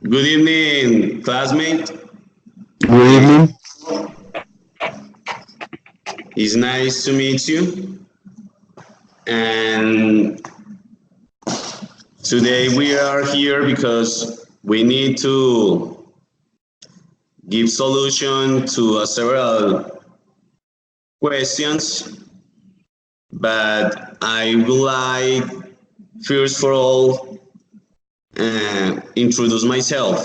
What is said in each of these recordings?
Good evening, classmate. Good Eh, evening. it's nice to meet you. And today we are here because we need to give solution to several questions. But I would like, first for all, introduce myself.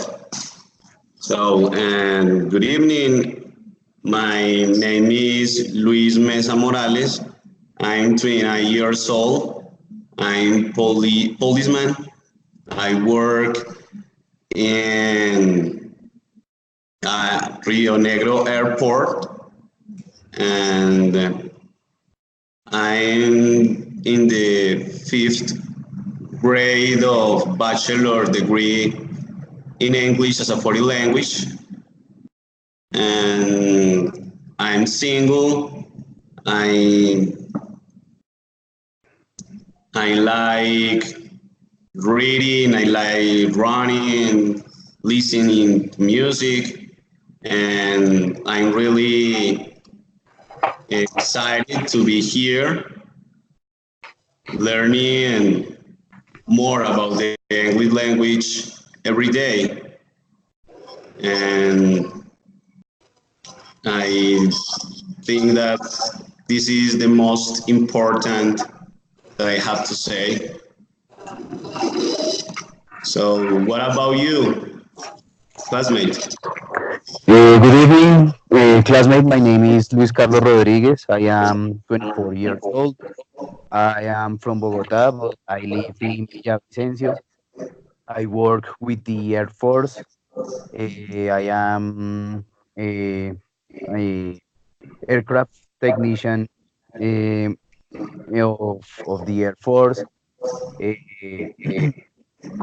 So, and good evening. My name is Luis Mesa Morales. I'm 29 years old. I'm policeman. I work in Rio Negro Airport, and I'm in the fifth grade of bachelor degree in English as a foreign language, and I'm single. I I like reading, I like running, listening to music, and I'm really excited to be here learning more about the English language every day. And I think that this is the most important that I have to say. So, what about you, classmate? Good evening, classmate. My name is Luis Carlos Rodriguez. I am 24 years old. I am from Bogota, but I live in Villavicencio. I work with the Air Force. I am a aircraft technician um, of the Air Force. Eh,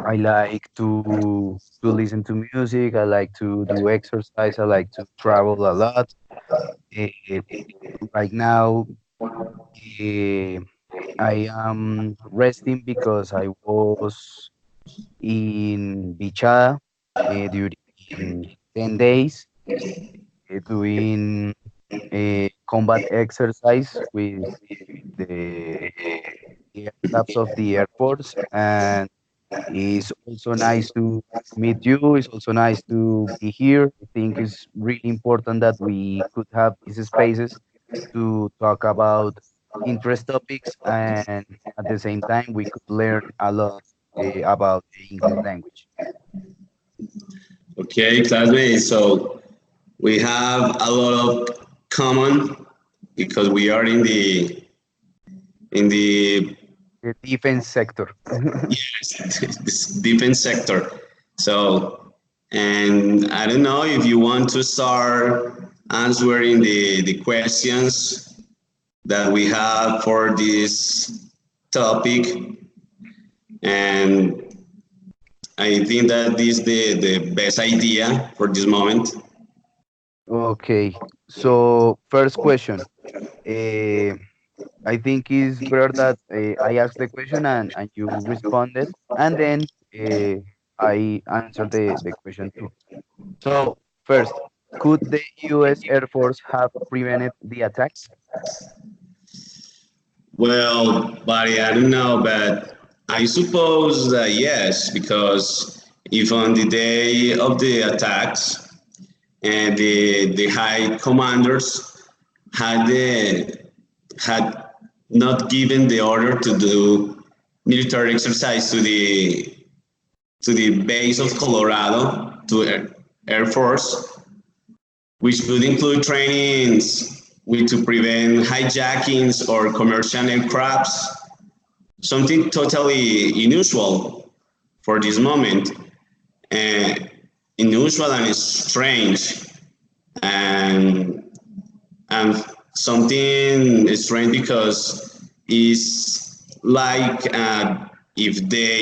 I like to listen to music. I like to do exercise. I like to travel a lot. Eh, right now, eh, I am resting because I was in Bichada during 10 days doing combat exercise with the, the aircrafts of the Air Force. And it's also nice to meet you. It's also nice to be here. I think it's really important that we could have these spaces to talk about interest topics, and at the same time we could learn a lot about the English language. Okay, classmates. So we have a lot of common because we are in the The defense sector. this defense sector. So, and I don't know if you want to start answering the questions that we have for this topic, and I think that this is the best idea for this moment. Okay, so first question. Uh, I think it's better that I ask the question and you responded, and then I answer the question too. So, first, could the US Air Force have prevented the attacks? Well, buddy, I don't know, but I suppose that yes, because if on the day of the attacks and the high commanders had had not given the order to do military exercise to the base of Colorado to Air Force, which would include trainings with to prevent hijackings or commercial aircrafts, something totally unusual for this moment, uh, unusual and strange, and and something strange because it's like if they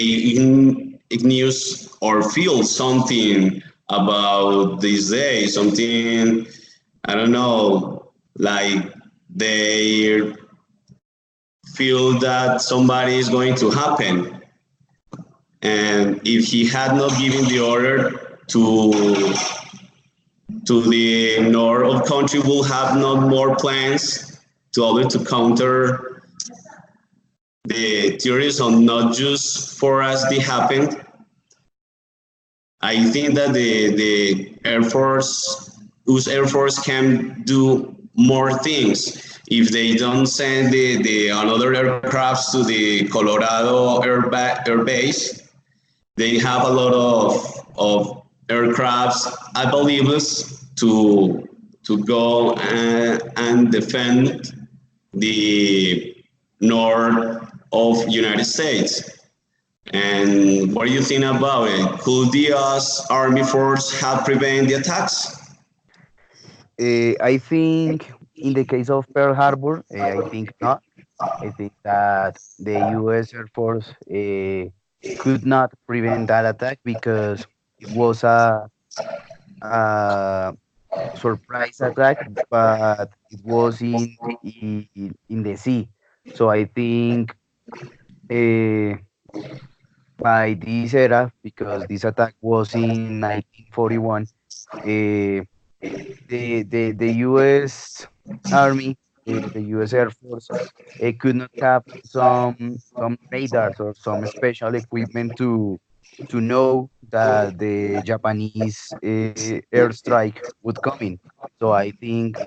ignore or feel something about this day, something I don't know, like they feel that somebody is going to happen. And if he had not given the order to the north of country, will have not more plans to order to counter the theories on not just for us they happened. I think that the Air Force, US Air Force can do more things if they don't send the another aircrafts to the Colorado Air Base. They have a lot of aircrafts available to go and defend the north of United States. And what do you think about it? Could the US Army Force have prevented the attacks? I think in the case of Pearl Harbor, I think not. I think that the U.S. Air Force could not prevent that attack because it was a surprise attack, but it was in the sea. So I think uh, by this era, because this attack was in 1941, uh, the U.S. Army, the U.S. Air Force, could not have some radars or some special equipment to know that the Japanese airstrike would come in. So I think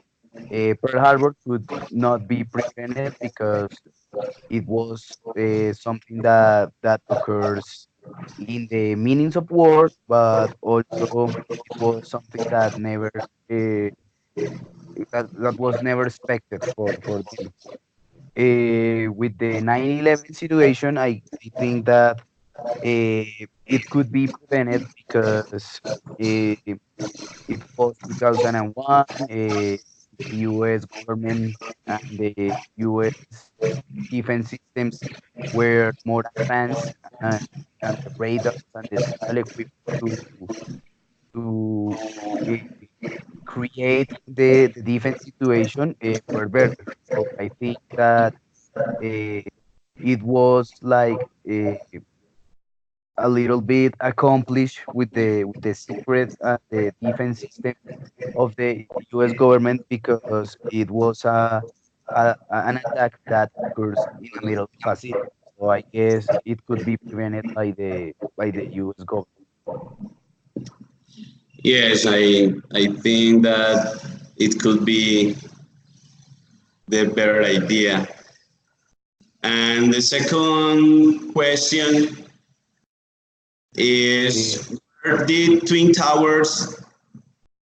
Pearl Harbor could not be prevented because it was something that occurs in the meanings of war, but also it was something that never uh, that was never expected for them. With the 9/11 situation, I think that it could be prevented because it was 2001. The U.S. government and the U.S. defense systems were more advanced, and, and the radars and the special equipment to uh, create the defense situation were better. So I think that it was like a little bit accomplished with the secret and the defense system of the U.S. government because it was an attack that occurs in the middle of a city. So I guess it could be prevented by the U.S. government. Yes, I think that it could be the better idea. And the second question Uh, is, were the Twin Towers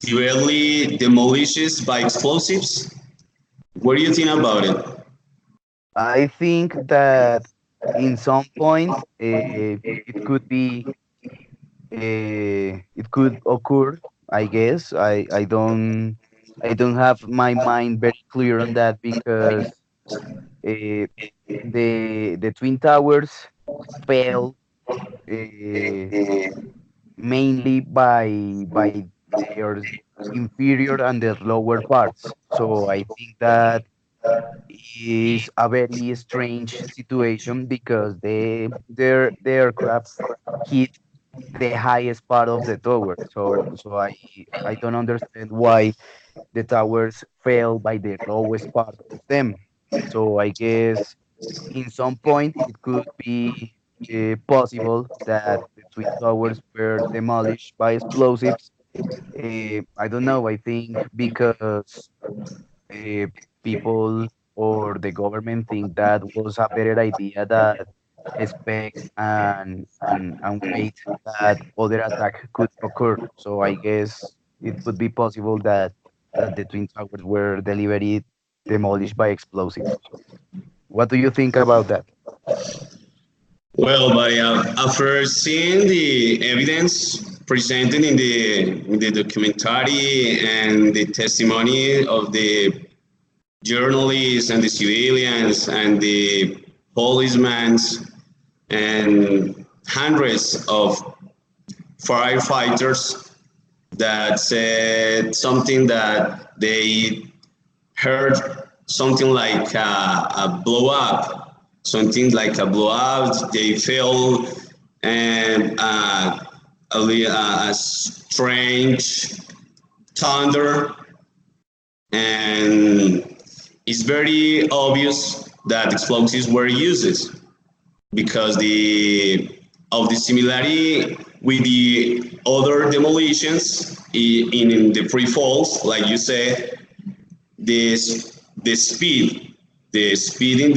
directly demolished by explosives? What do you think about it? I think that in some point it could be it could occur. I guess I don't have my mind very clear on that because uh, the twin towers fell uh, mainly by their inferior and their lower parts. So I think that is a very strange situation because the aircraft hit the highest part of the tower. So I don't understand why the towers fell by the lowest part of them. So I guess in some point it could be possible that the twin towers were demolished by explosives. I don't know. I think because uh, people or the government think that was a better idea that expect and wait that other attack could occur. So I guess it could be possible that the twin towers were deliberately demolished by explosives. What do you think about that? Well, by after seeing the evidence presented in the documentary and the testimony of the journalists and the civilians and the policemen and hundreds of firefighters that said something that they heard something like a blow up, something like a blowout. They felt and a strange thunder, and it's very obvious that explosives were used because of the similarity with the other demolitions in the free falls, like you said, this the speed in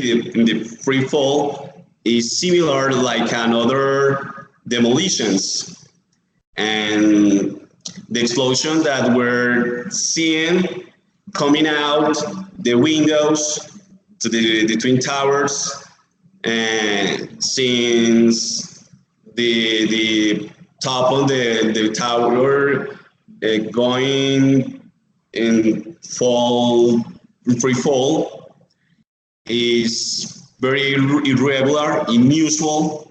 the free fall is similar like another demolitions, and the explosion that we're seeing coming out the windows to the twin towers, and since the top of the tower going in fall free fall is very irregular, unusual,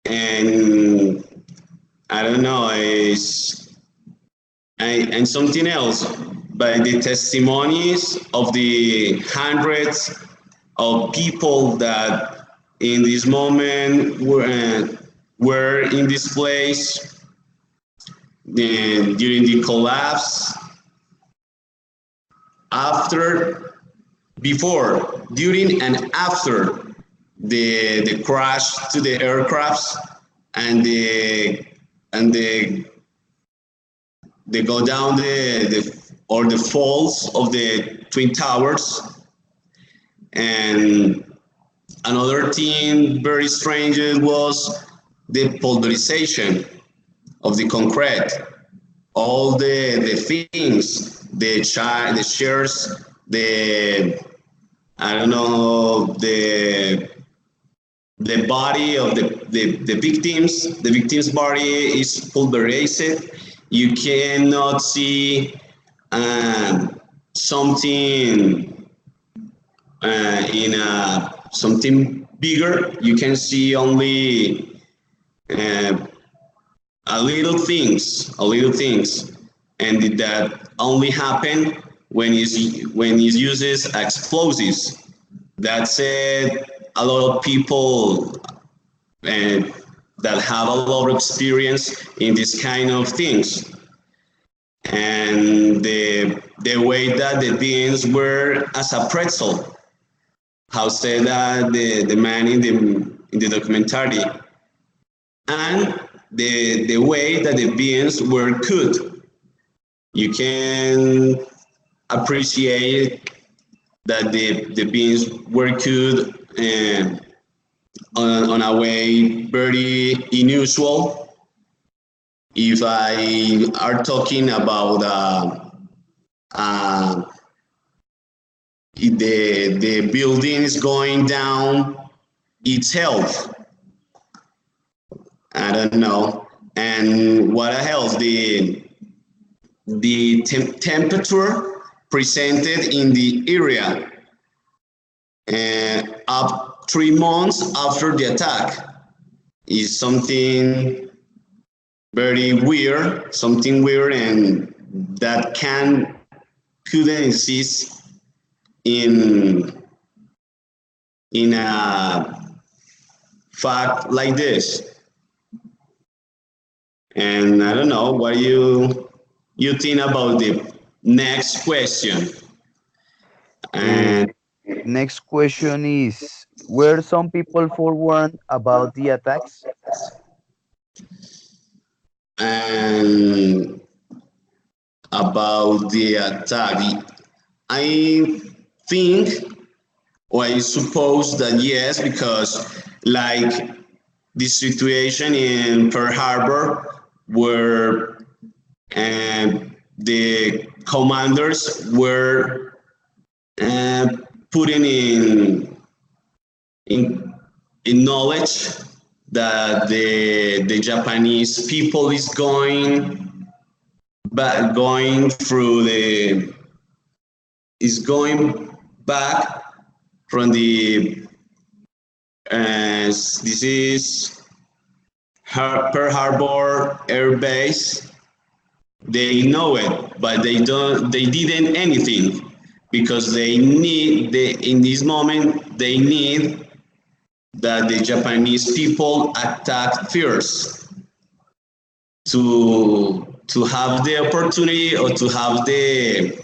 and I don't know, and something else. By the testimonies of the hundreds of people that in this moment were in this place during the collapse, after, before, during, and after the crash to the aircrafts, and they go down the falls of the twin towers. And another thing very strange was the pulverization of the concrete. All the things, the shares, I don't know, the body of the victim's body is pulverized. You cannot see something in something bigger. You can see only a little things, and that only happen when it uses explosives. That said, a lot of people that have a lot of experience in this kind of things, and the way that the beans were as a pretzel, how said that the man in the documentary, and the way that the beans were cooked. You can appreciate that the beans were cooked on a way very unusual. If I are talking about the building is going down itself, I don't know. And what else? The temperature presented in the area up 3 months after the attack is something very weird, and that couldn't exist in a fact like this. And I don't know what you think about the next question. And Next question is, were some people forewarned about the attacks? and about the attack, I think, or I suppose that yes, because like the situation in Pearl Harbor, where the commanders were putting in knowledge that the Japanese people is going back from the this is Pearl Harbor Air Base. They know it, but they didn't anything because in this moment they need that the Japanese people attacked first to have the opportunity, or to have the,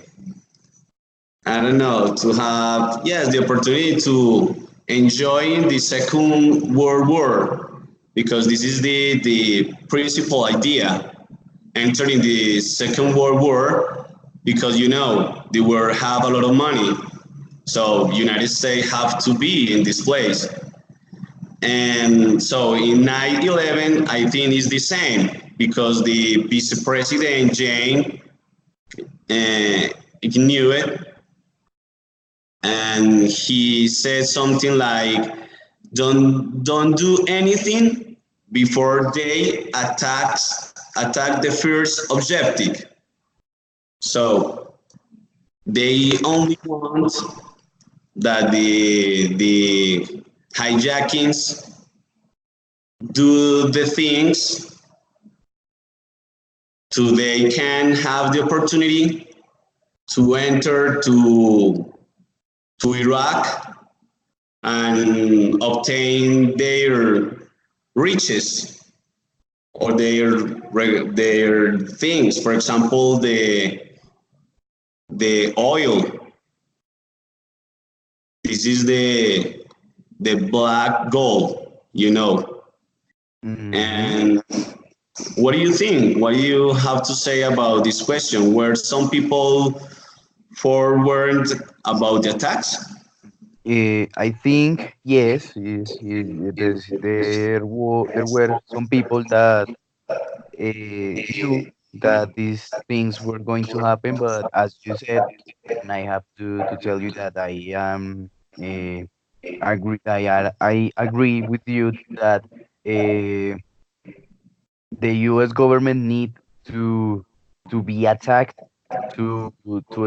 I don't know, to have, yes, the opportunity to enjoy the Second World War, because this is the principal idea, entering the Second World War, because the world have a lot of money, so United States have to be in this place. And so in 9/11, I think it's the same, because the vice president Jane knew it, and he said something like, "Don't do anything before they attack the first objective." So they only want that the hijackings do the things so they can have the opportunity to enter to Iraq and obtain their riches, or their things. For example, the oil. This is the black gold. And what do you think? What do you have to say about this question? Were some people forewarned about the attacks? I think yes, there were some people that knew that these things were going to happen, but as you said, and I have to tell you that I am uh, I agree with you that the U.S. government need to be attacked to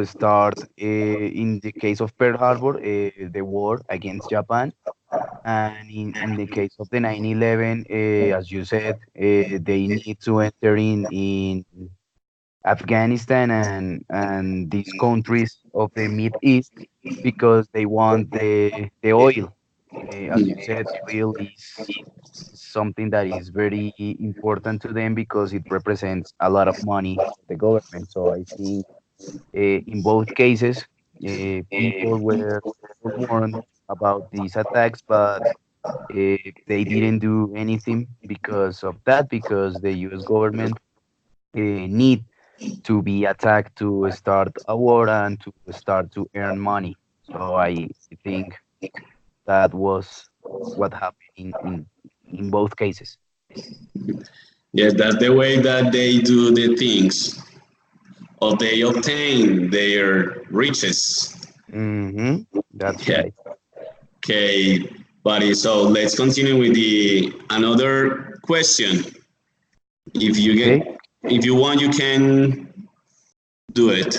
start in the case of Pearl Harbor the war against Japan, and in the case of the 9/11 as you said they need to enter in Afghanistan and these countries of the Mid East because they want the oil. As you said, the oil is something that is very important to them because it represents a lot of money for the government. So I think in both cases, people were warned about these attacks, but they didn't do anything because of that, because the U.S. government need to be attacked to start a war and to start to earn money. So I think that was what happened in both cases. Yes, that's the way that they do the things, or they obtain their riches. That's Yeah. right. Okay, buddy. So let's continue with the another question. If you Okay. get, if you want, you can do it.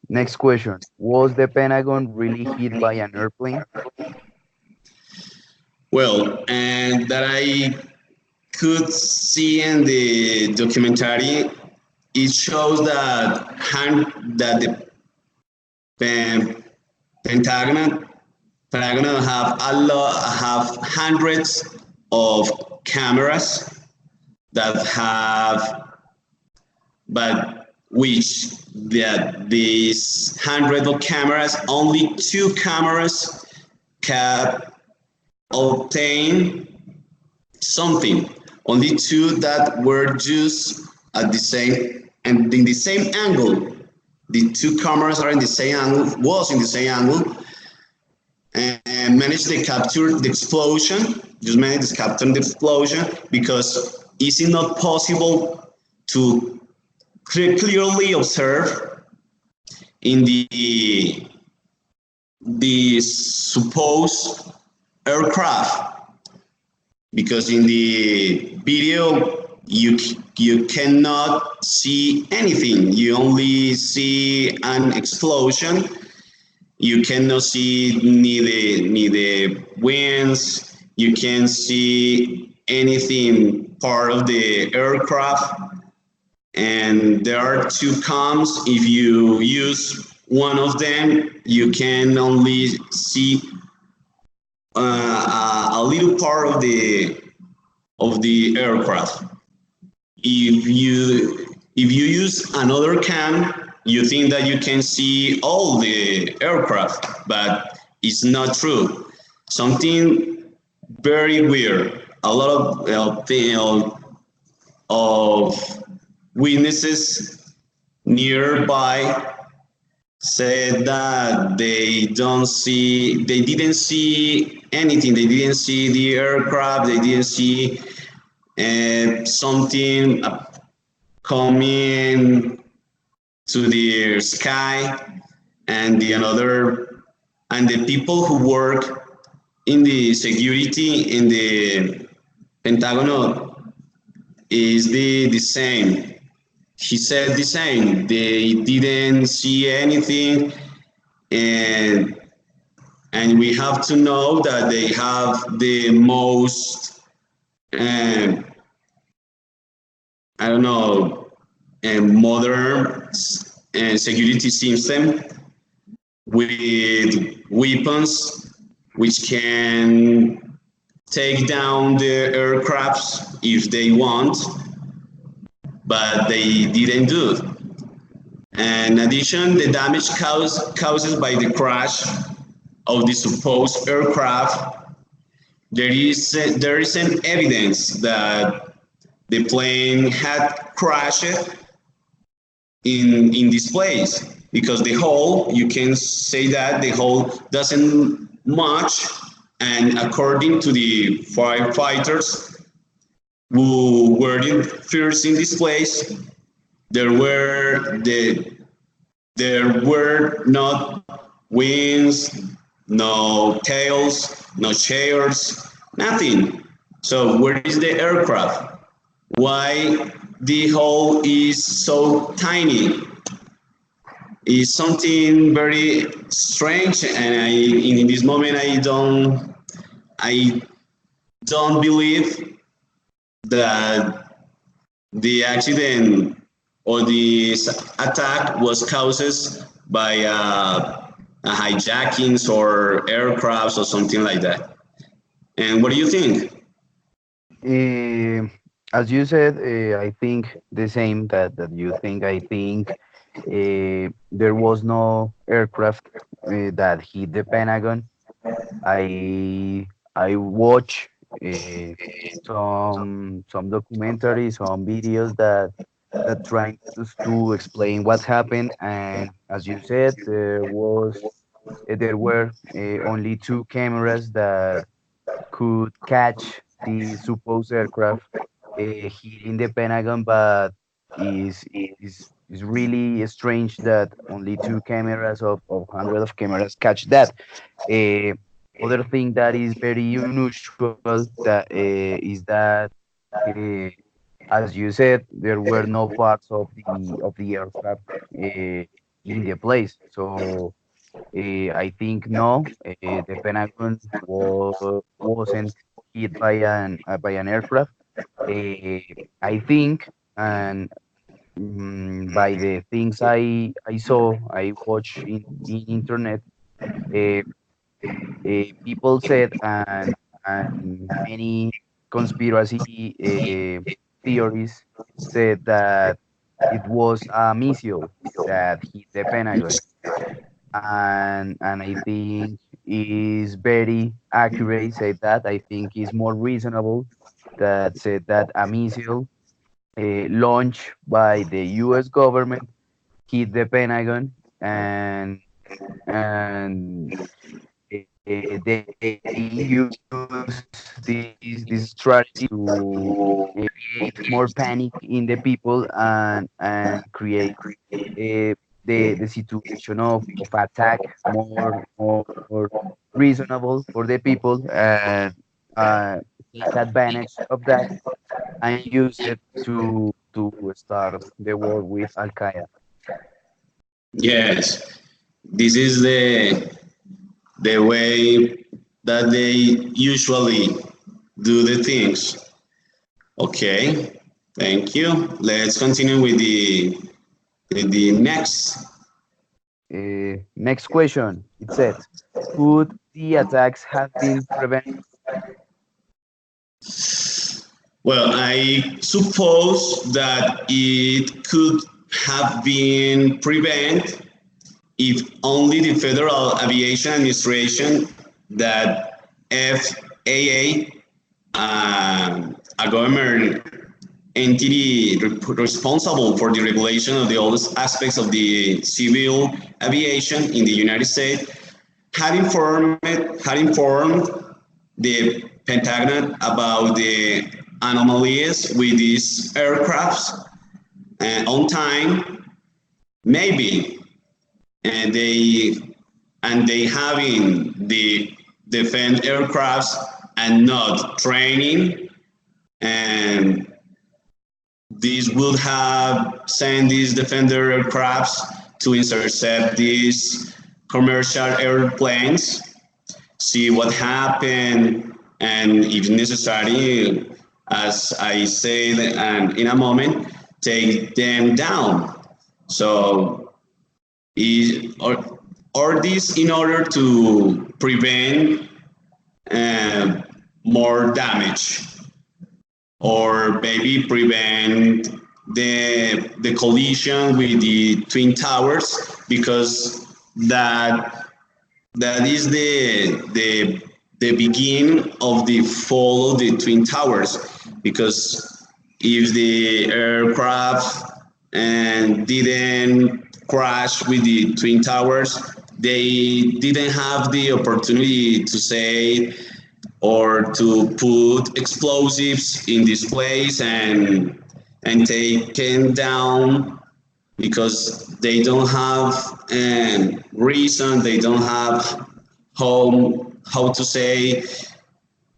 Next question. Was the Pentagon really hit by an airplane? Well, and that I could see in the documentary, it shows that the Pen- Pentagon have hundreds of cameras that have, but which that these hundred of cameras, only two cameras can obtain something. Only two that were used at the same and in the same angle. The two cameras are in the same angle, was in the same angle, and managed to capture the explosion. Just managed to capture the explosion because it's not possible to clearly observe in the supposed aircraft, because in the video you cannot see anything. You only see an explosion. You cannot see ni the winds. You can't see anything part of the aircraft. And there are two comms. If you use one of them, you can only see a little part of the aircraft. If you use another cam, you think that you can see all the aircraft, but it's not true. Something very weird. A lot of witnesses nearby said that they didn't see anything. They didn't see the aircraft. They didn't see something coming to the sky, and the people who work in the security in the Pentagon is the same. He said the same. They didn't see anything, and we have to know that they have the most I don't know modern security system with weapons which can take down the aircrafts if they want, but they didn't do it. And in addition, the damage caused by the crash of the supposed aircraft, there isn't evidence that the plane had crashed in this place, because the hole, you can say that the hole doesn't match, and according to the firefighters who were first in this place, there were not wings, no tails, no chairs, nothing. So where is the aircraft? Why the hole is so tiny? Is something very strange, and in this moment I don't believe that the accident or the attack was caused by a hijackings or aircrafts or something like that. And what do you think? As you said, I think the same that you think. I think there was no aircraft that hit the Pentagon. I watch uh, some documentaries, some videos that trying to explain what happened. And as you said, there were only two cameras that could catch the supposed aircraft hitting the Pentagon, but is really strange that only two cameras of hundreds of cameras catch that. Uh, Other thing that is very unusual is that, uh, as you said, there were no parts of the aircraft in the place. So I think no, the Pentagon wasn't hit by an aircraft. Uh, I think, and by the things I saw, I watched in internet, uh, people said, and many conspiracy theories said that it was a missile that hit the Pentagon, and I think is very accurate. Said that I think is more reasonable that said that a missile launched by the U.S. government hit the Pentagon, and they use this strategy to create more panic in the people, and create the situation of attack more reasonable for the people, and take advantage of that and use it to start the war with Al Qaeda. Yes, this is the way that they usually do the things. Okay, thank you. Let's continue with the next Next question. It says, could the attacks have been prevented? Well, I suppose that it could have been prevented if only the Federal Aviation Administration, that FAA, a government entity responsible for the regulation of the all aspects of the civil aviation in the United States, had informed the Pentagon about the anomalies with these aircrafts on time, maybe, and they having the defense aircrafts and not training, and this would have sent these defender aircrafts to intercept these commercial airplanes, see what happened, and if necessary, as I said in a moment, take them down. So, or this in order to prevent more damage, or maybe prevent the collision with the twin towers, because that is the beginning of the fall of the twin towers, because if the aircraft didn't crash with the twin towers, they didn't have the opportunity to say or to put explosives in this place and taken down, because they don't have reason, they don't have how to say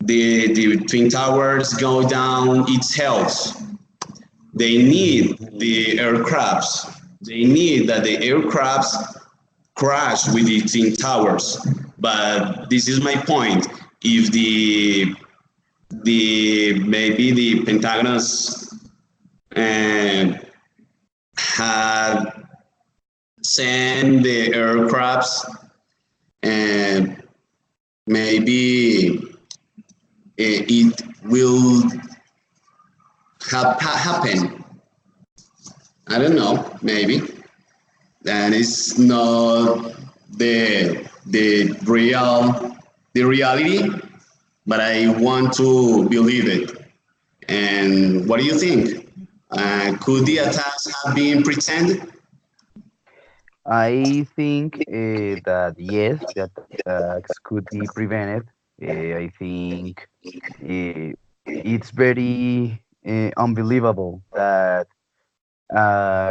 the twin towers go down itself. They need the aircrafts. They need that the aircrafts crash with the twin towers. But this is my point. If maybe the Pentagon's had sent the aircrafts, and maybe it will happen. I don't know, maybe. And it's not the reality, but I want to believe it. And what do you think? Could the attacks have been pretended? I think that yes, that attacks could be prevented. I think it's very unbelievable that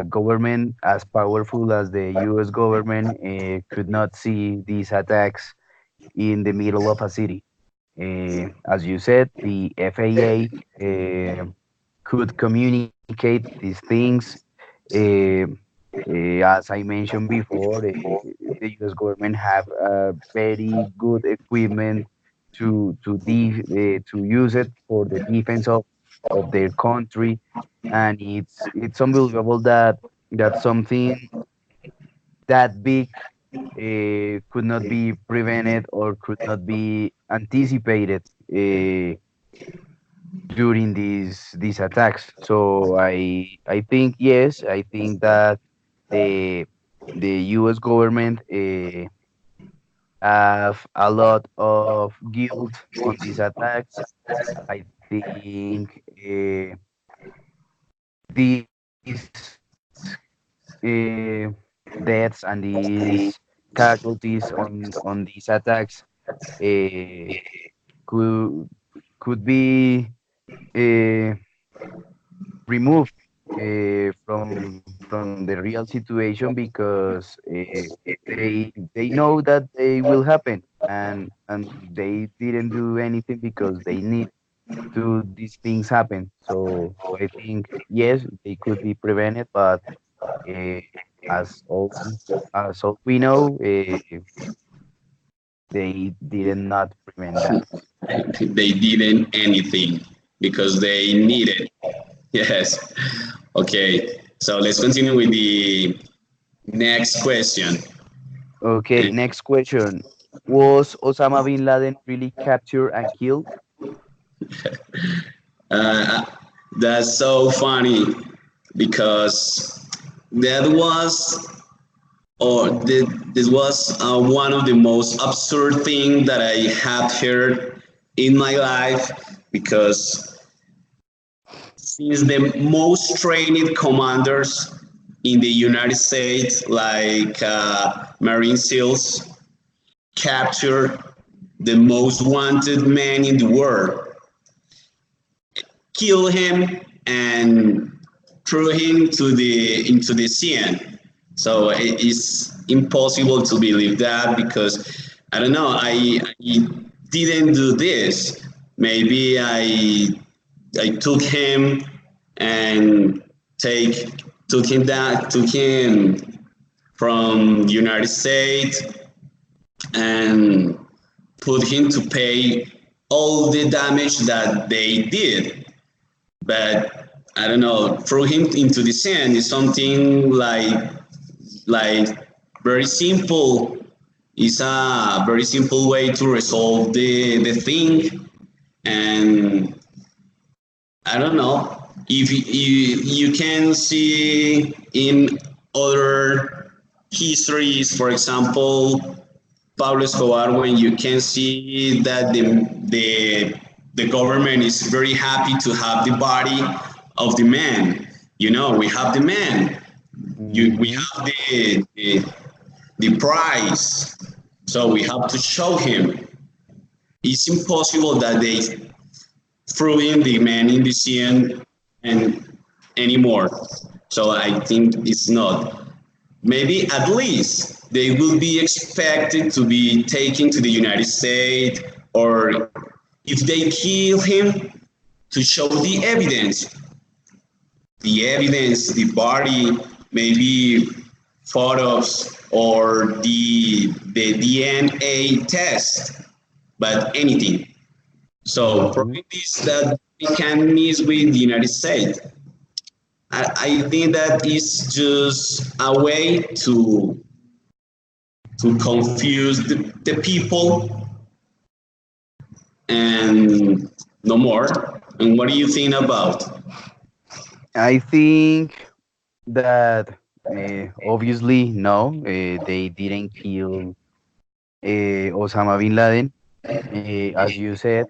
government as powerful as the U.S. government could not see these attacks in the middle of a city. As you said, the FAA could communicate these things. As I mentioned before, the U.S. government have very good equipment to use it for the defense of their country, and it's unbelievable that something that big could not be prevented or could not be anticipated during these attacks. So I think yes, I think that the the U.S. government have a lot of guilt on these attacks. I think these uh, deaths and these casualties on these attacks uh, could could be uh, removed from the real situation, because they know that they will happen, and they didn't do anything because they need to these things happen. So I think yes, they could be prevented, but uh, as all as all we know, they did not prevent that. They didn't anything because they needed. Yes. Okay. So let's continue with the next question. Okay, next question. Was Osama bin Laden really captured and killed? Uh, that's so funny because that was this was one of the most absurd thing that I have heard in my life because since the most trained commanders in the United States, like Marine SEALs, captured the most wanted man in the world, kill him, and threw him to the into the sea. So it is impossible to believe that because I don't know. I didn't do this. Maybe I took him and take took him from the United States and put him to pay all the damage that they did. But I don't know, throw him into the sand is something like very simple. It's a very simple way to resolve the thing. And I don't know if you can see in other histories, for example, Pablo Escobar, when you can see that the government is very happy to have the body of the man. You know, we have the man. We Hmm. have the prize. So we have to show him. It's impossible that they threw in the man in the scene and anymore. So I think it's not. Maybe at least they will be expected to be taken to the United States, or if they kill him, to show the evidence, the body, maybe photos or the DNA test, but anything. So Hmm. proving this that we can miss with the United States. I think that is just a way to confuse the people and no more. And what do you think about? I think that obviously no, they didn't kill Osama bin Laden. As you said,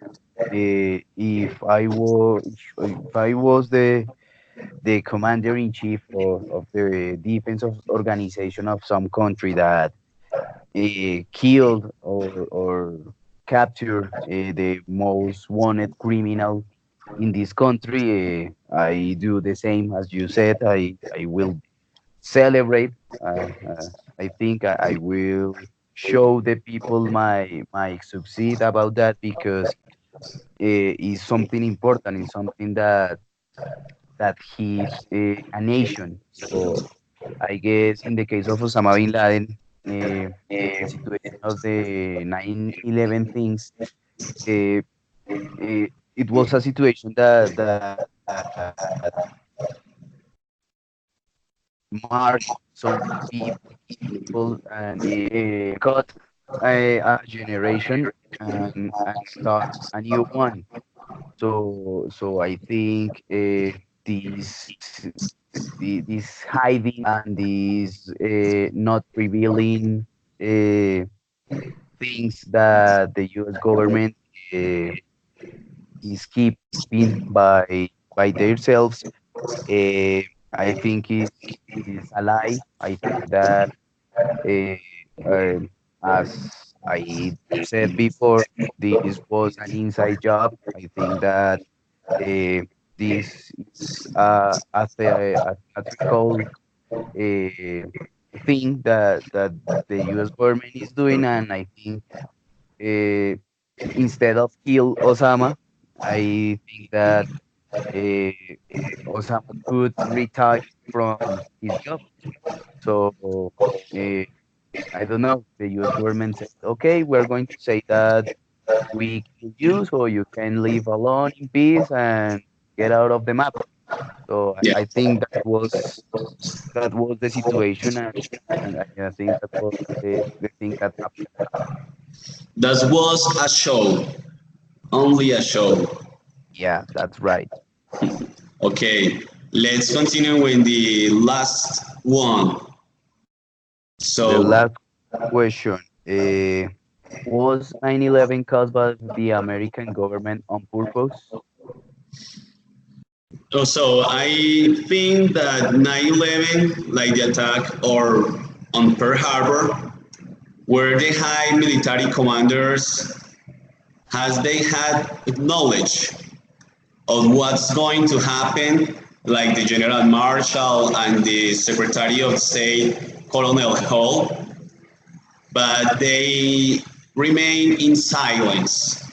if I was the commander in chief of the defense of organization of some country that killed or captured the most wanted criminal in this country, I do the same as you said. I will celebrate. I think I will show the people my succeed about that because it's something important. It's something that hits a nation. So I guess in the case of Osama bin Laden, the situation of the 9/11 things, uh, it was a situation that marked some people and cut a generation and start a new one. So I think this hiding and this not revealing uh, things that the U.S. government uh, is keeping by themselves, uh, I think is a lie. I think that uh, uh, as I said before, this was an inside job. I think that this is a theatrical uh, thing that the U.S. government is doing, and I think uh, instead of kill Osama, I think that Osama could retire from his job. So uh, I don't know. The U.S. government said, "Okay, we're going to say that we kill you, so you can live alone in peace and get out of the map." So Yeah, I think that was the situation, and I think that was the thing that happened. that was a show, only a show. Yeah, that's right. Okay, let's continue with the last one. The So, last question. Was 9/11 caused by the American government on purpose? so I think that 9/11, like the attack or on Pearl Harbor, where the high military commanders has they had knowledge of what's going to happen, like the General Marshal and the Secretary of State, Colonel Hull, but they remain in silence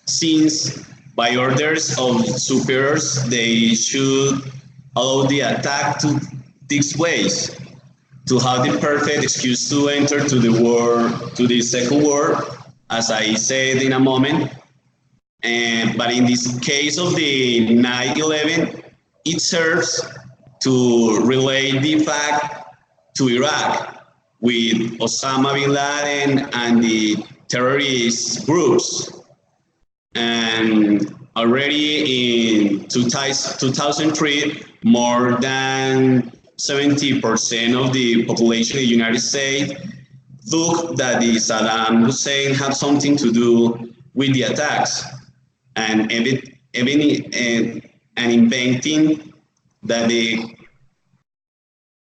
since by orders of superiors they should allow the attack to take place to have the perfect excuse to enter to the war, to the second war, as I said in a moment. And but in this case of the 9/11, it serves to relate the fact to Iraq with Osama bin Laden and the terrorist groups. And already in 2003, more than 70% of the population of the United States thought that the Saddam Hussein had something to do with the attacks, and and inventing that they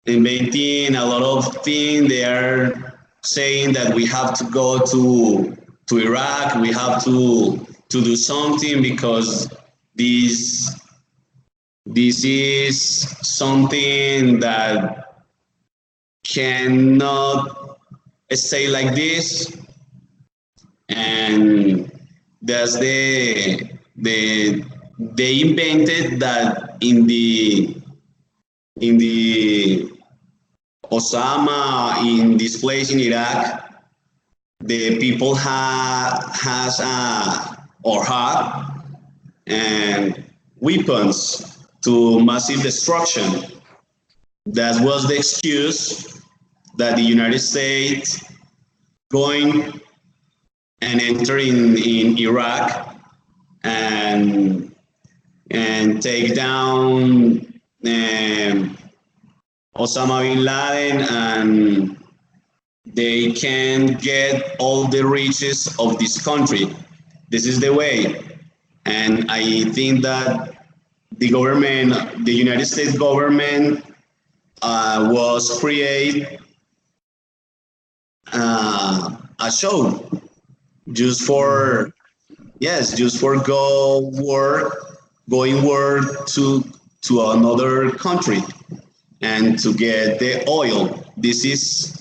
inventing a lot of things. They are saying that we have to go to Iraq. We have to do something because this this is something that cannot stay like this, and that's they invented that in the Osama in this place in Iraq, the people has or had and weapons to massive destruction. That was the excuse that the United States going and enter in Iraq and take down Osama bin Laden, and they can get all the riches of this country. This is the way. And I think that the government, the United States government, was create a show just Hmm. for yes, just for going work to another country and to get the oil. This is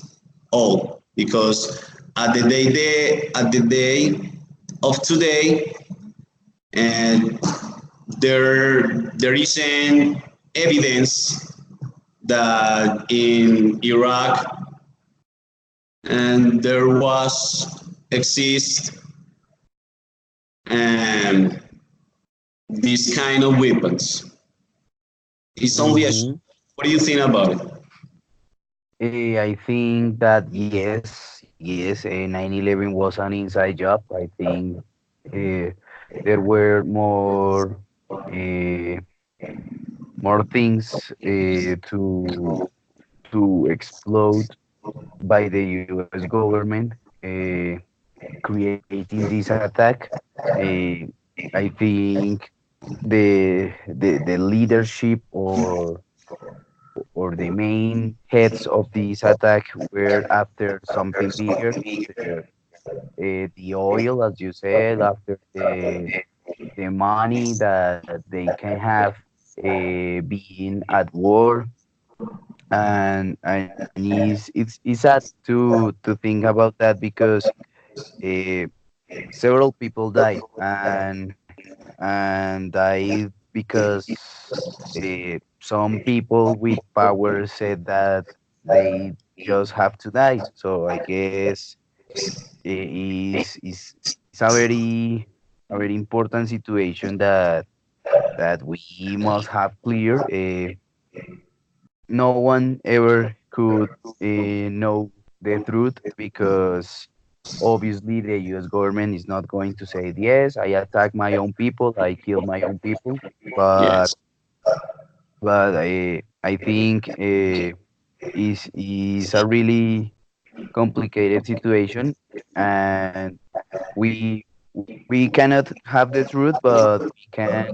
all because at the day of today, and there isn't evidence that in Iraq and there was exist um, these kind of weapons. It's only a. Hmm. What do you think about it? I think that yes, 9/11 was an inside job. I think uh, there were uh, more things to explode by the U.S. government, uh, creating this attack. Uh, I think the leadership or the main heads of this attack were after something bigger, the, the oil, as you said, after the money that they can have being at war, and it's sad to think about that because uh, several people died and died because some people with power said that they just have to die. So I guess is a very important situation that that we must have clear. No one ever could know the truth because obviously the U.S. government is not going to say yes, I attacked my own people, I killed my own people, but Yes. I think is a really complicated situation, and we we cannot have the truth, but we can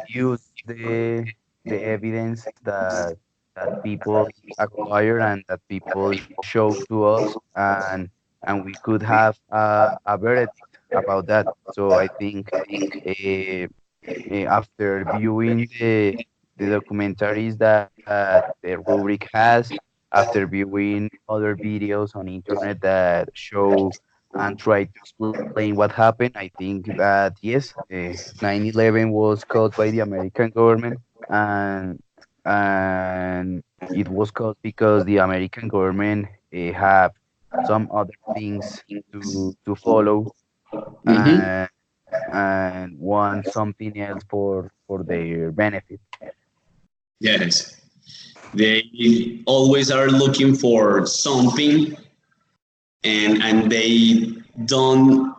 use the evidence that people acquire and that people show to us, and we could have a verdict about that. So I think after viewing the documentaries that the rubric has, after viewing other videos on internet that show and try to explain what happened, I think that yes, 9/11 was caused by the American government, and and it was caused because the American government have some other things to follow, Hmm. and and want something else for their benefit. Yes. They always are looking for something, and they don't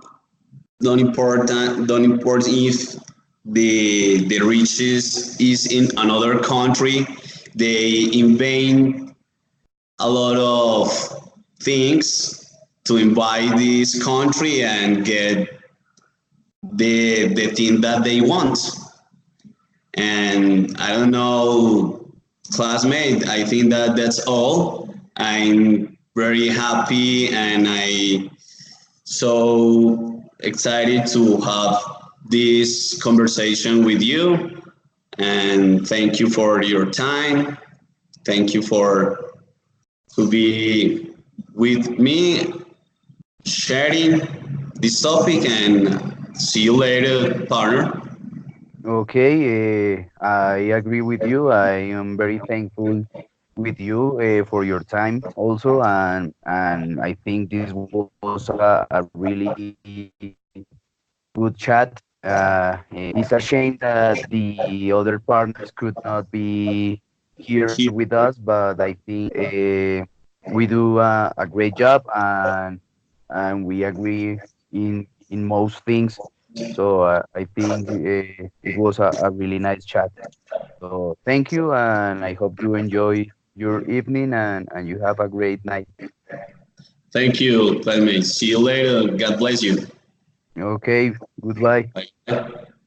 don't import if the riches is in another country. They invent a lot of things to invite this country and get the thing that they want. And I don't know, classmate, I think that that's all. I'm very happy and I so excited to have this conversation with you. And thank you for your time. Thank you for to be with me sharing this topic and see you later, partner. Okay, I agree with you. I am very thankful with you for your time also, and I think this was a really good chat. It's a shame that the other partners could not be here with us, but I think we do a great job, and we agree in most things. So I think it was a really nice chat. So thank you, and I hope you enjoy your evening and you have a great night. Thank you, classmate. See you later. God bless you. Okay, goodbye. Bye.